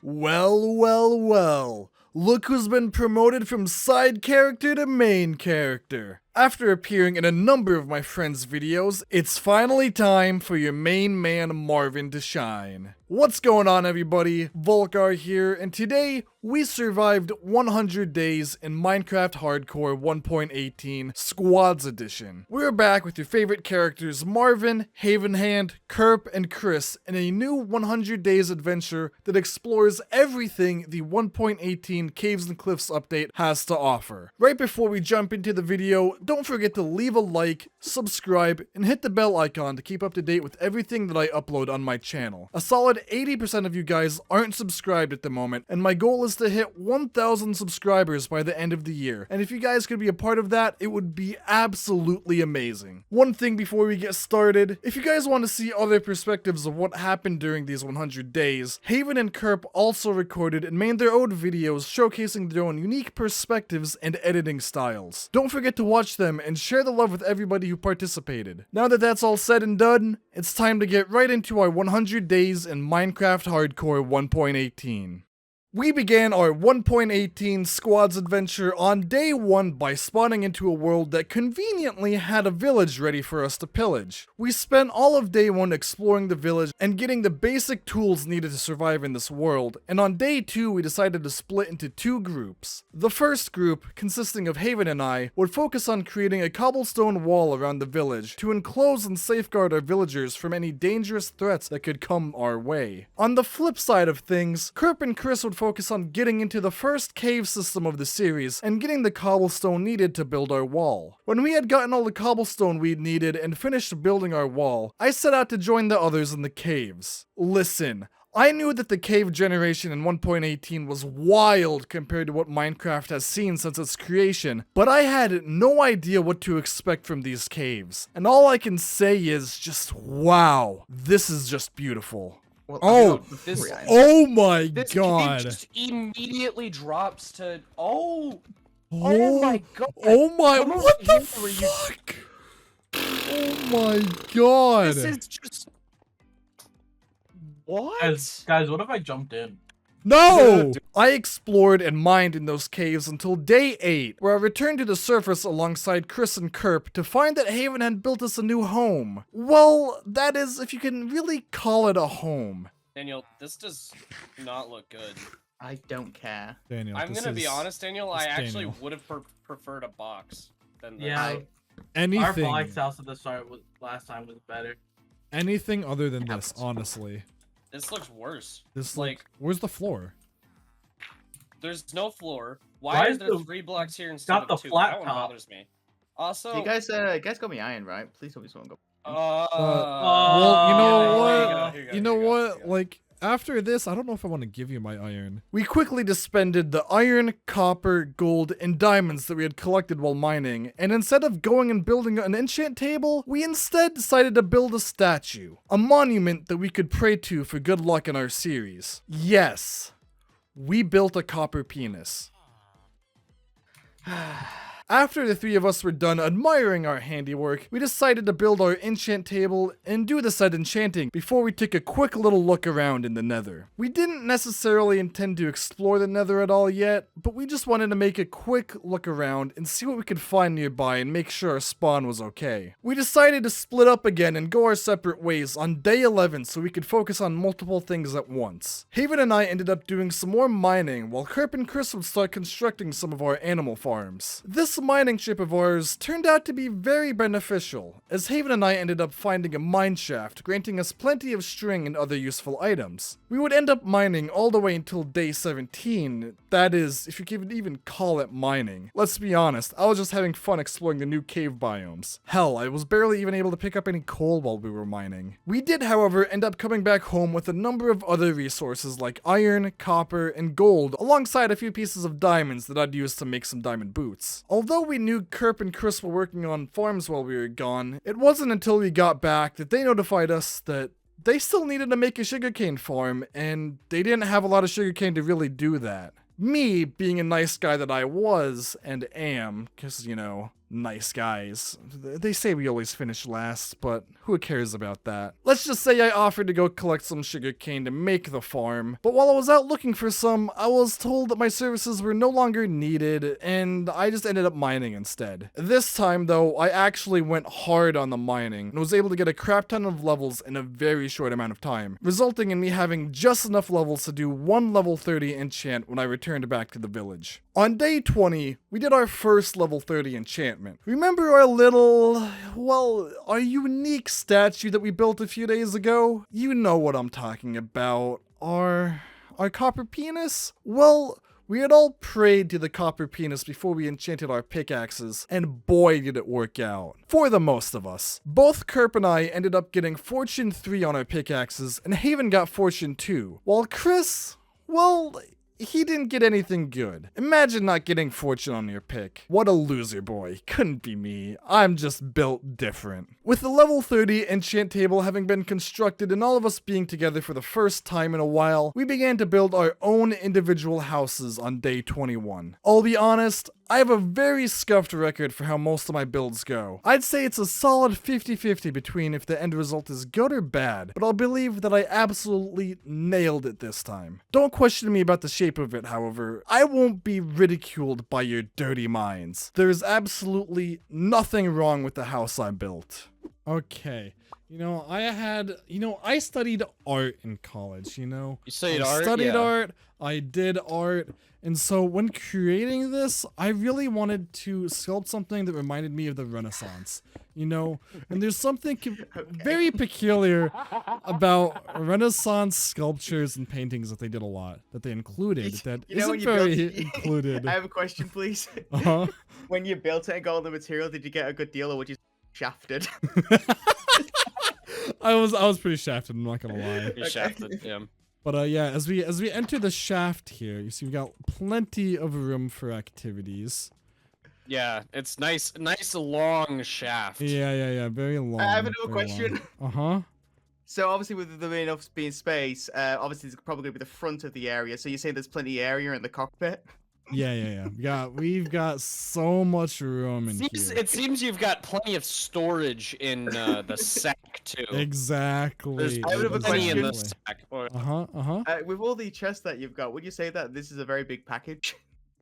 Well. Look who's been promoted from side character to main character. After appearing in a number of my friends' videos, it's finally time for your main man Marvin to shine. What's going on, everybody? Volkar here, and today we survived 100 days in Minecraft Hardcore 1.18 Squads Edition. We're back with your favorite characters Marvin, Havenhand, Kerp, and Chris in a new 100 days adventure that explores everything the 1.18 Caves and Cliffs update has to offer. Right before we jump into the video, don't forget to leave a like, subscribe, and hit the bell icon to keep up to date with everything that I upload on my channel. A solid 80% of you guys aren't subscribed at the moment, and my goal is to hit 1,000 subscribers by the end of the year. And if you guys could be a part of that, it would be absolutely amazing. One thing before we get started, if you guys want to see other perspectives of what happened during these 100 days, Haven and Kerp also recorded and made their own videos showcasing their own unique perspectives and editing styles. Don't forget to watch them and share the love with everybody who participated. Now that that's all said and done, it's time to get right into our 100 days in Minecraft Hardcore 1.18. We began our 1.18 Squads adventure on day 1 by spawning into a world that conveniently had a village ready for us to pillage. We spent all of day 1 exploring the village and getting the basic tools needed to survive in this world, and on day 2 we decided to split into 2 groups. The first group, consisting of Haven and I, would focus on creating a cobblestone wall around the village to enclose and safeguard our villagers from any dangerous threats that could come our way. On the flip side of things, Kerp and Chris would focus on getting into the first cave system of the series and getting the cobblestone needed to build our wall. When we had gotten all the cobblestone we'd needed and finished building our wall, I set out to join the others in the caves. Listen, I knew that the cave generation in 1.18 was wild compared to what Minecraft has seen since its creation, but I had no idea what to expect from these caves. And all I can say is just wow, this is just beautiful. Well, oh my this god. Cave just immediately drops to oh my god. Oh my, what the fuck? Oh my god. This is just what? Guys, what if I jumped in? No! I explored and mined in those caves until day 8, where I returned to the surface alongside Chris and Kerp to find that Haven had built us a new home. Well, that is, if you can really call it a home. Daniel, this does not look good. I don't care. Daniel, I'm gonna be honest, Daniel. I actually Daniel. would have preferred a box than this. Yeah, Anything, our box house at the start last time was better. anything other than this, honestly. This looks worse. This like, where's the floor? there's no floor. Why is there 3 blocks here instead of 2? flat That one top. bothers me. Also, So you guys got me iron, right? Please tell me someone go. Well, you know what? here you go, You know here you go, what? here you go. Like, after this, I don't know if I want to give you my iron. We quickly dispended the iron, copper, gold, and diamonds that we had collected while mining, and instead of going and building an enchant table, we instead decided to build a statue. A monument that we could pray to for good luck in our series. Yes, we built a copper penis. After the 3 of us were done admiring our handiwork, we decided to build our enchant table and do the said enchanting before we took a quick little look around in the nether. We didn't necessarily intend to explore the nether at all yet, but we just wanted to make a quick look around and see what we could find nearby and make sure our spawn was okay. We decided to split up again and go our separate ways on day 11 so we could focus on multiple things at once. Haven and I ended up doing some more mining while Kerp and Chris would start constructing some of our animal farms. This mining trip of ours turned out to be very beneficial, as Haven and I ended up finding a mine shaft, granting us plenty of string and other useful items. We would end up mining all the way until day 17, that is, if you can even call it mining. Let's be honest, I was just having fun exploring the new cave biomes. Hell, I was barely even able to pick up any coal while we were mining. We did, however, end up coming back home with a number of other resources like iron, copper, and gold, alongside a few pieces of diamonds that I'd use to make some diamond boots. Although we knew Kerp and Chris were working on farms while we were gone, it wasn't until we got back that they notified us that they still needed to make a sugarcane farm, and they didn't have a lot of sugarcane to really do that. Me, being a nice guy that I was and am, because, you know, nice guys. They say we always finish last, but who cares about that? Let's just say I offered to go collect some sugarcane to make the farm, but while I was out looking for some, I was told that my services were no longer needed, and I just ended up mining instead. This time, though, I actually went hard on the mining, and was able to get a crap ton of levels in a very short amount of time, resulting in me having just enough levels to do one level 30 enchant when I returned back to the village. On day 20, we did our first level 30 enchantment. Remember our our unique statue that we built a few days ago? You know what I'm talking about. Our copper penis? Well, we had all prayed to the copper penis before we enchanted our pickaxes, and boy did it work out. For the most of us. Both Kerp and I ended up getting Fortune 3 on our pickaxes, and Haven got Fortune 2. While Chris, well, he didn't get anything good. Imagine not getting Fortune on your pick. What a loser, boy. Couldn't be me. I'm just built different. With the level 30 enchant table having been constructed and all of us being together for the first time in a while, we began to build our own individual houses on day 21. I'll be honest, I have a very scuffed record for how most of my builds go. I'd say it's a solid 50-50 between if the end result is good or bad, but I'll believe that I absolutely nailed it this time. Don't question me about the shape of it, however. I won't be ridiculed by your dirty minds. There is absolutely nothing wrong with the house I built. Okay. I studied art in college, You studied I art? studied Yeah. art, I did art, and so when creating this, I really wanted to sculpt something that reminded me of the Renaissance, and there's something very peculiar about Renaissance sculptures and paintings that they did a lot, that they included, that isn't very included. I have a question, please. Uh-huh. When you built it and got all the material, did you get a good deal, or were you shafted? I was pretty shafted, I'm not gonna lie. You shafted, yeah. But yeah, as we enter the shaft here, you see we got plenty of room for activities. Yeah, it's nice long shaft. Yeah, very long. I have another question. Uh-huh. So obviously with there being enough being space, obviously it's probably going to be the front of the area. So you're saying there's plenty of area in the cockpit? Yeah. We've got so much room in here. It seems you've got plenty of storage in the sack too. Exactly. There's I have a plenty in the question. sack. With all the chests that you've got, would you say that this is a very big package?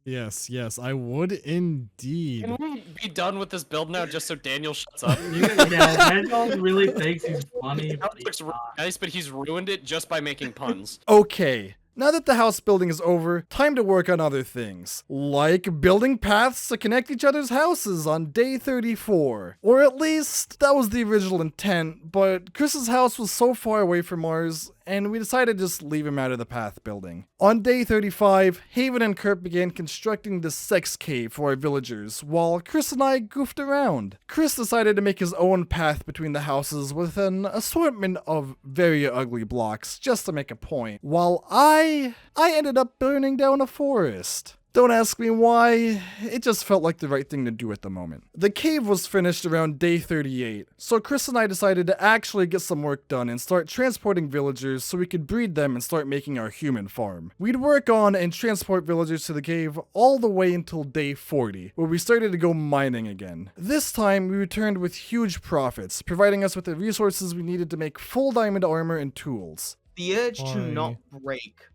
Yes, I would indeed. Can we be done with this build now, just so Daniel shuts up? Daniel really thinks he's funny. But Looks really nice, but he's ruined it just by making puns. Okay. Now that the house building is over, time to work on other things, like building paths to connect each other's houses on day 34. Or at least, that was the original intent, but Chris's house was so far away from ours, and we decided to just leave him out of the path building. On day 35, Haven and Kerp began constructing the sex cave for our villagers, while Chris and I goofed around. Chris decided to make his own path between the houses with an assortment of very ugly blocks, just to make a point, while I ended up burning down a forest. Don't ask me why, it just felt like the right thing to do at the moment. The cave was finished around day 38, so Chris and I decided to actually get some work done and start transporting villagers so we could breed them and start making our human farm. We'd work on and transport villagers to the cave all the way until day 40, where we started to go mining again. This time, we returned with huge profits, providing us with the resources we needed to make full diamond armor and tools. The urge to not break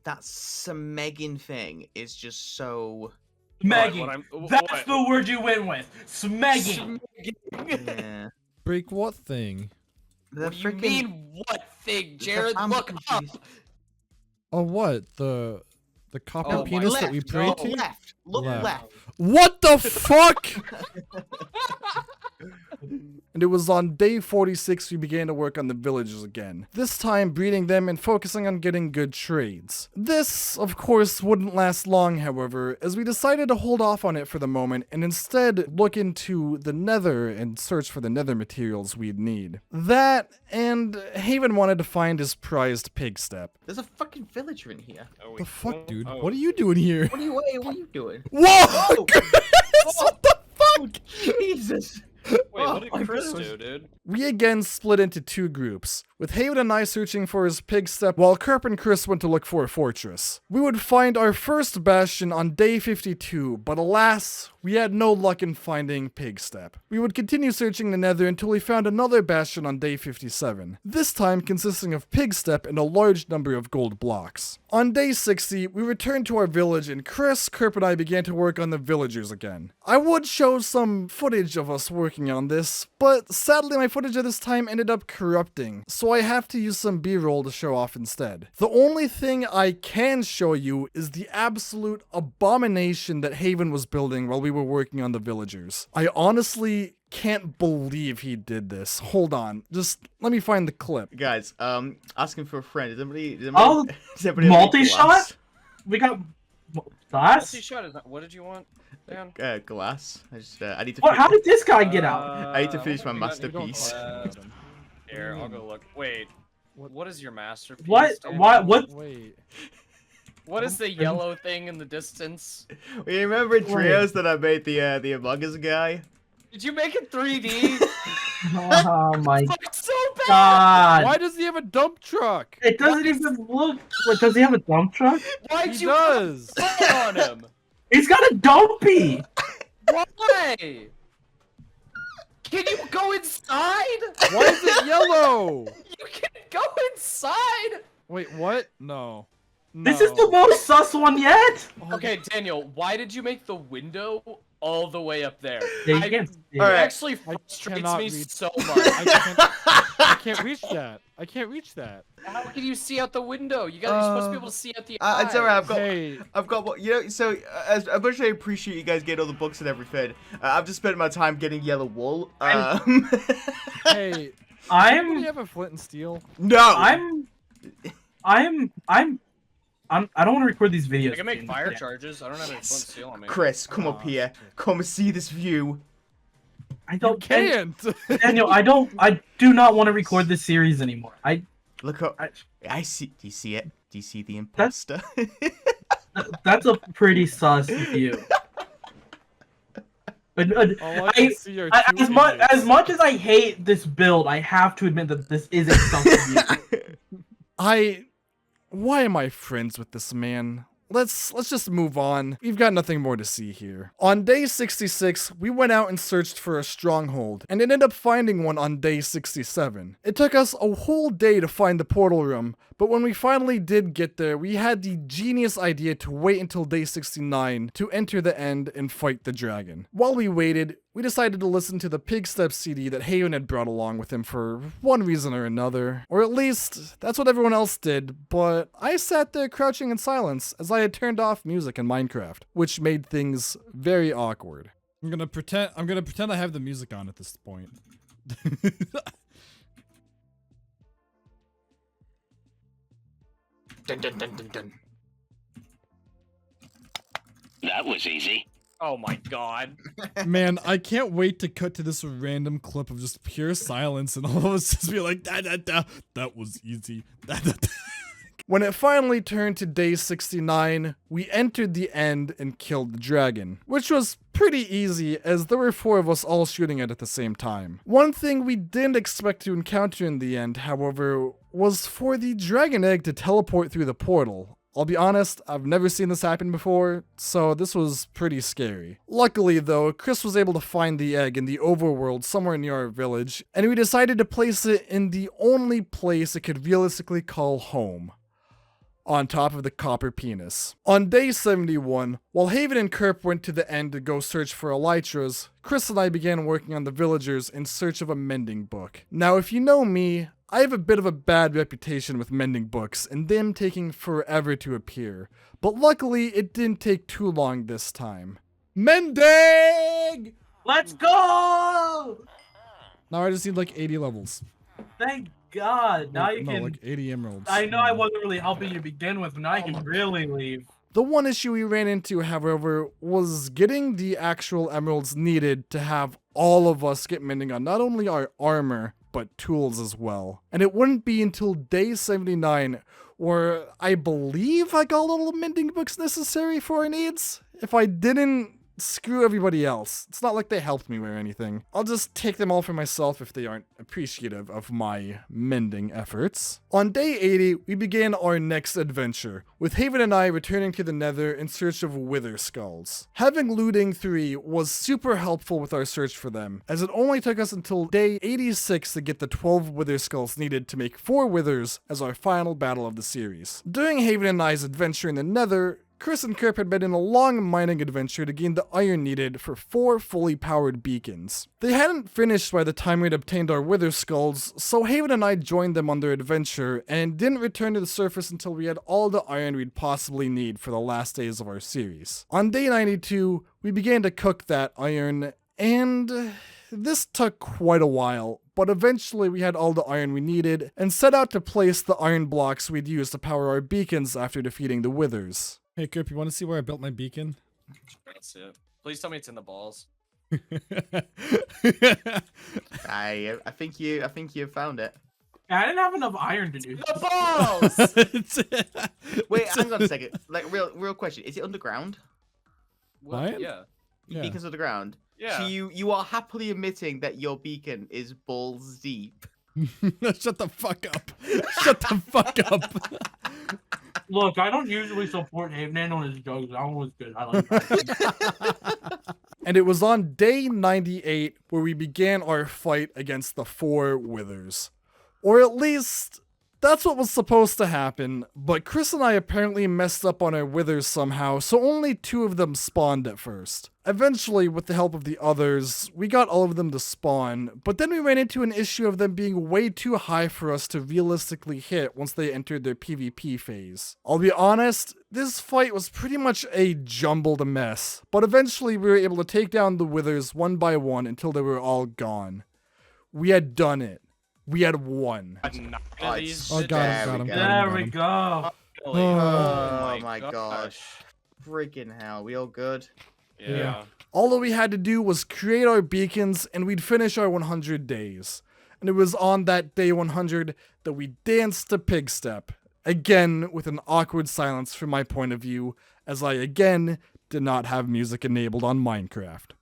that smegging thing is just so... Smegging. That's the word you went with. Smegging. Yeah. Break what thing? The What do you mean, what thing, Jared? Look up! Oh, what? The copper Oh, penis left, that we prayed to? Look left. What the fuck? And it was on day 46 we began to work on the villagers again, this time breeding them and focusing on getting good trades. This, of course, wouldn't last long, however, as we decided to hold off on it for the moment and instead look into the nether and search for the nether materials we'd need. That, and Haven wanted to find his prized pig step. There's a fucking villager in here. The fuck, dude? What are you doing here? What are you doing? Whoa! What the fuck? Jesus! Wait, what did my Chris goodness. do, dude? We again split into two groups, with Haven and I searching for his pig step while Kerp and Chris went to look for a fortress. We would find our first bastion on day 52, but alas, we had no luck in finding Pigstep. We would continue searching the nether until we found another bastion on day 57, this time consisting of Pigstep and a large number of gold blocks. On day 60, we returned to our village and Chris, Kerp, and I began to work on the villagers again. I would show some footage of us working on this, but sadly my footage at this time ended up corrupting, so I have to use some B-roll to show off instead. The only thing I can show you is the absolute abomination that Haven was building while we were working on the villagers. I honestly can't believe he did this. Hold on, just let me find the clip. Guys, asking for a friend. Does anybody Oh, does anybody have any multi-shot? glass? We got glass? Multi-shot is not. What did you want, Dan? Glass. I need to. What? How did this guy get out? I need to finish my we got- we don't- masterpiece. Here, I'll go look. Wait, what is your masterpiece? What? Dan? What? Wait. What is the yellow thing in the distance? You remember in trios that I made the Among Us guy? Did you make it 3D? Oh my It's so bad. god! Why does he have a dump truck? It doesn't even look. What, does he have a dump truck? Why'd He you does. put on him? He's got a dumpy. Why? Can you go inside? Why is it yellow? You can go inside. Wait, what? No. This is the most sus one yet. Okay, Daniel, why did you make the window all the way up there? Yeah, you I- can't see It it. Alright. actually frustrates cannot me read- so much. I can't reach that. I can't reach that. How can you see out the window? You're supposed to be able to see out the It's alright. eyes. I've got what you know. So as much as I appreciate you guys getting all the books and everything, I've just spent my time getting yellow wool. Hey, do I'm. you have a flint and steel? No. I don't want to record these videos. I can make again. fire Yeah. charges. I don't have any flint Yes. steel on me. Chris, come up here. Come and see this view. I You don't. can't. Daniel, I do not want to record this series anymore. Look up. I I see. Do you see it? Do you see the imposter? that's a pretty sus view. All I can see are two As idiots. much as I hate this build, I have to admit that this is a sus view. Why am I friends with this man? Let's just move on. We've got nothing more to see here. On day 66, we went out and searched for a stronghold, and ended up finding one on day 67. It took us a whole day to find the portal room, but when we finally did get there, we had the genius idea to wait until day 69 to enter the end and fight the dragon. While we waited, we decided to listen to the Pigstep CD that Haven had brought along with him for one reason or another. Or at least, that's what everyone else did, but I sat there crouching in silence as I had turned off music in Minecraft, which made things very awkward. I'm gonna pretend I have the music on at this point. Dun, dun, dun, dun, dun. That was easy. Oh my god. Man, I can't wait to cut to this random clip of just pure silence and all of us just be like, da da da, that was easy. Da, da, da. When it finally turned to day 69, we entered the end and killed the dragon, which was pretty easy as there were 4 of us all shooting it at the same time. One thing we didn't expect to encounter in the end, however, was for the dragon egg to teleport through the portal. I'll be honest, I've never seen this happen before, so this was pretty scary. Luckily though, Chris was able to find the egg in the overworld somewhere near our village, and we decided to place it in the only place it could realistically call home. On top of the copper penis. On day 71, while Haven and Kerp went to the end to go search for elytras, Chris and I began working on the villagers in search of a mending book. Now if you know me, I have a bit of a bad reputation with mending books and them taking forever to appear, but luckily it didn't take too long this time. Mending! Let's go! Now I just need like 80 levels. Thank God. Now you No, can. like 80 emeralds. I know I wasn't really helping you to begin with, but now I can really leave. The one issue we ran into, however, was getting the actual emeralds needed to have all of us get mending on not only our armor, but tools as well. And it wouldn't be until day 79 where I believe I got all the mending books necessary for our needs. If I didn't, screw everybody else. It's not like they helped me or anything. I'll just take them all for myself if they aren't appreciative of my mending efforts. On day 80, we began our next adventure, with Haven and I returning to the Nether in search of wither skulls. Having looting 3 was super helpful with our search for them, as it only took us until day 86 to get the 12 wither skulls needed to make 4 withers as our final battle of the series. During Haven and I's adventure in the Nether, Chris and Kerp had been in a long mining adventure to gain the iron needed for 4 fully powered beacons. They hadn't finished by the time we'd obtained our wither skulls, so Haven and I joined them on their adventure and didn't return to the surface until we had all the iron we'd possibly need for the last days of our series. On day 92, we began to cook that iron, and this took quite a while, but eventually we had all the iron we needed and set out to place the iron blocks we'd use to power our beacons after defeating the withers. Hey, Kerp, you want to see where I built my beacon? That's it. Please tell me it's in the balls. I think you found it. I didn't have enough iron to do this. The balls! Wait, hang on a second. Like, real question. Is it underground? What? Yeah. Yeah. Beacon's underground? Yeah. So you are happily admitting that your beacon is balls deep. Shut the fuck up. Shut the fuck up. Look, I don't usually support Havenhand on his jokes. That one was good. I like that. And it was on day 98 where we began our fight against the 4 withers. Or at least, that's what was supposed to happen, but Chris and I apparently messed up on our withers somehow, so only 2 of them spawned at first. Eventually, with the help of the others, we got all of them to spawn, but then we ran into an issue of them being way too high for us to realistically hit once they entered their PvP phase. I'll be honest, this fight was pretty much a jumbled mess, but eventually we were able to take down the withers one by one until they were all gone. We had done it. We had won. Oh, got him. There we go. Oh my gosh. Freaking hell. We all good? Yeah. All that we had to do was create our beacons and we'd finish our 100 days. And it was on that day 100 that we danced to Pig Step. Again, with an awkward silence from my point of view, as I again did not have music enabled on Minecraft.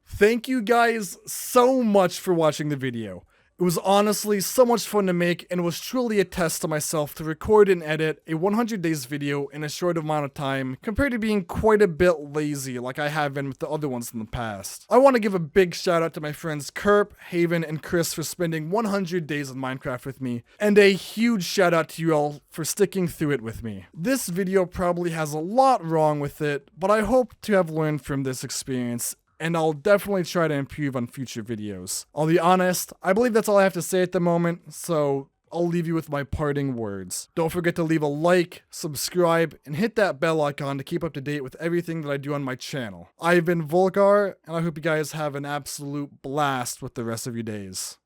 Thank you guys so much for watching the video. It was honestly so much fun to make and was truly a test to myself to record and edit a 100 days video in a short amount of time compared to being quite a bit lazy like I have been with the other ones in the past. I want to give a big shout out to my friends Kerp, Haven, and Chris for spending 100 days in Minecraft with me, and a huge shout out to you all for sticking through it with me. This video probably has a lot wrong with it, but I hope to have learned from this experience, and I'll definitely try to improve on future videos. I'll be honest, I believe that's all I have to say at the moment, so I'll leave you with my parting words. Don't forget to leave a like, subscribe, and hit that bell icon to keep up to date with everything that I do on my channel. I've been Volgar, and I hope you guys have an absolute blast with the rest of your days.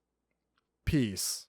Peace.